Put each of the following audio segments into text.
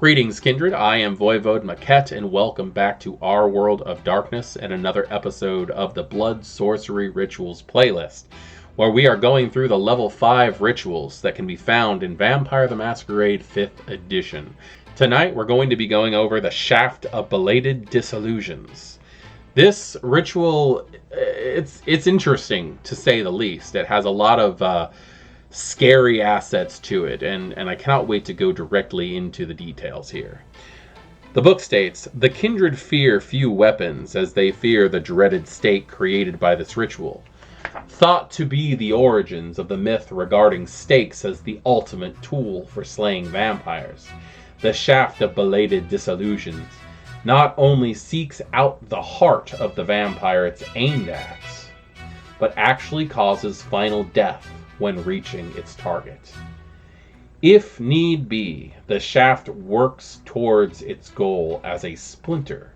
Greetings, Kindred. I am Voivode Maquette, and welcome back to our World of Darkness and another episode of the Blood Sorcery Rituals playlist, where we are going through the level 5 rituals that can be found in Vampire the Masquerade 5th edition. Tonight, we're going to be going over the Shaft of Belated Dissolutions. This ritual, it's interesting to say the least. It has a lot of scary assets to it, and I cannot wait to go directly into the details here. The book states, "The Kindred fear few weapons, as they fear the dreaded stake created by this ritual. Thought to be the origins of the myth regarding stakes as the ultimate tool for slaying vampires, the Shaft of Belated Dissolutions not only seeks out the heart of the vampire it's aimed at, but actually causes final death when reaching its target. If need be, the shaft works towards its goal as a splinter,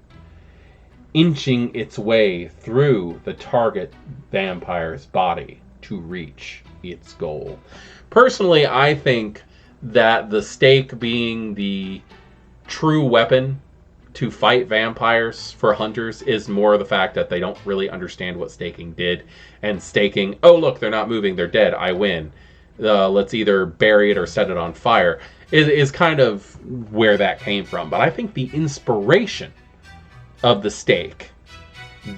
inching its way through the target vampire's body to reach its goal." Personally, I think that the stake being the true weapon to fight vampires for hunters is more the fact that they don't really understand what staking did. And staking, oh look, they're not moving, they're dead, I win. Let's either bury it or set it on fire, is kind of where that came from. But I think the inspiration of the stake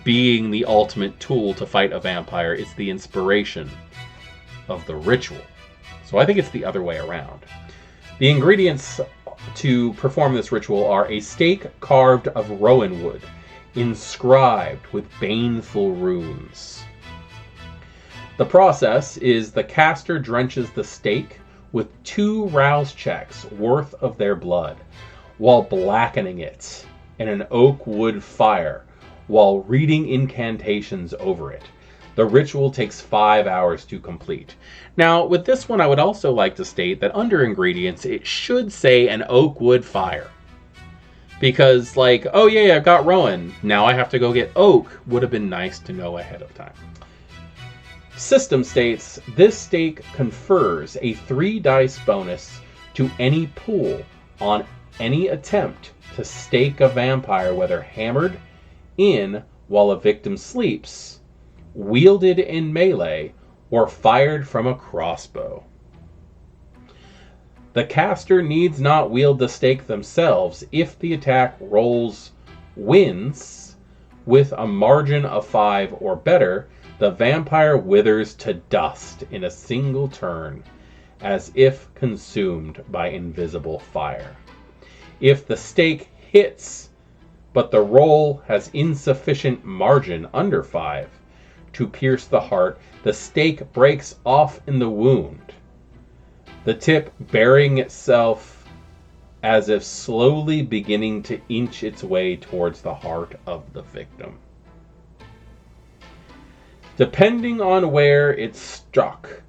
being the ultimate tool to fight a vampire is the inspiration of the ritual. So I think it's the other way around. The ingredients to perform this ritual are a stake carved of rowan wood, inscribed with baneful runes. The process is the caster drenches the stake with 2 rouse checks worth of their blood, while blackening it in an oak wood fire, while reading incantations over it. The ritual takes 5 hours to complete. Now, with this one, I would also like to state that under ingredients, it should say an oak wood fire. Because, like, oh yeah, I've got rowan, now I have to go get oak, would have been nice to know ahead of time. System states, this stake confers a 3 dice bonus to any pool on any attempt to stake a vampire, whether hammered in while a victim sleeps, wielded in melee, or fired from a crossbow. The caster needs not wield the stake themselves if the attack rolls wins with a margin of 5 or better. The vampire withers to dust in a single turn, as if consumed by invisible fire. If the stake hits, but the roll has insufficient margin under 5 to pierce the heart, the stake breaks off in the wound, the tip burying itself as if slowly beginning to inch its way towards the heart of the victim. Depending on where it's struck,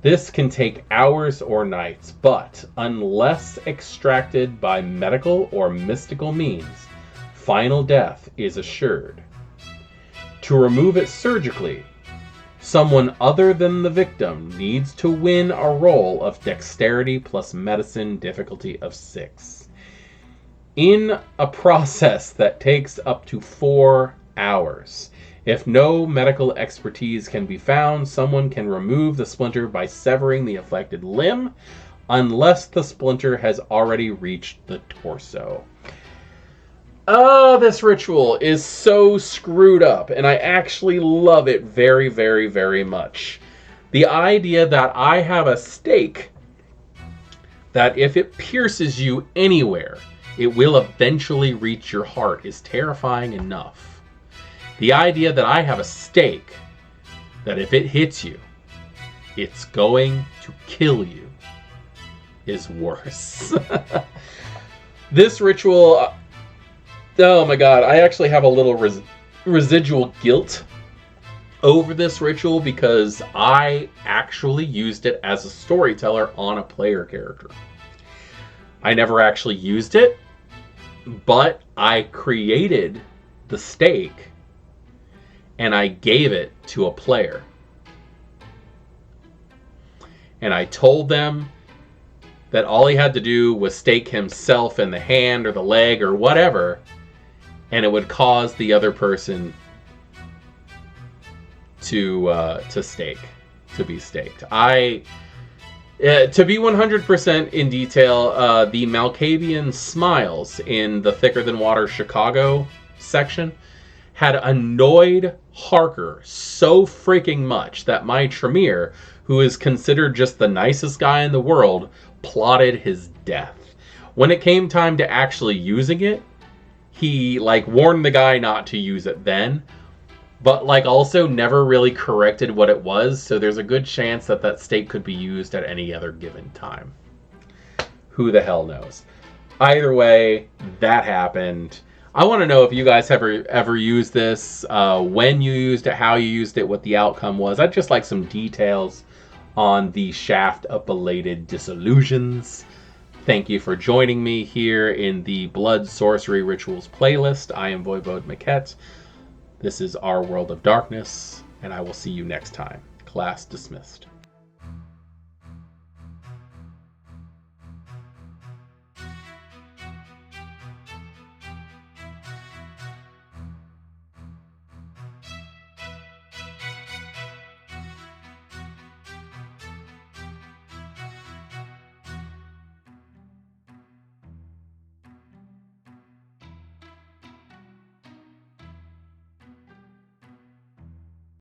this can take hours or nights, but unless extracted by medical or mystical means, final death is assured. To remove it surgically, someone other than the victim needs to win a roll of dexterity plus medicine difficulty of 6. In a process that takes up to 4 hours. If no medical expertise can be found, someone can remove the splinter by severing the affected limb, unless the splinter has already reached the torso. Oh, this ritual is so screwed up, and I actually love it very, very, very much. The idea that I have a stake that if it pierces you anywhere, it will eventually reach your heart is terrifying enough. The idea that I have a stake that if it hits you, it's going to kill you is worse. This ritual... Oh my god, I actually have a little residual guilt over this ritual because I actually used it as a storyteller on a player character. I never actually used it, but I created the stake and I gave it to a player. And I told them that all he had to do was stake himself in the hand or the leg or whatever, and it would cause the other person to be staked. To be 100% in detail, the Malkavian smiles in the Thicker Than Water Chicago section had annoyed Harker so freaking much that my Tremere, who is considered just the nicest guy in the world, plotted his death. When it came time to actually using it, he warned the guy not to use it then, but also never really corrected what it was, so there's a good chance that that stake could be used at any other given time. Who the hell knows? Either way, that happened. I want to know if you guys ever used this, when you used it, how you used it, what the outcome was. I'd just like some details on the Shaft of Belated Dissolutions. Thank you for joining me here in the Blood Sorcery Rituals playlist. I am Voivode Maquette. This is Our World of Darkness, and I will see you next time. Class dismissed.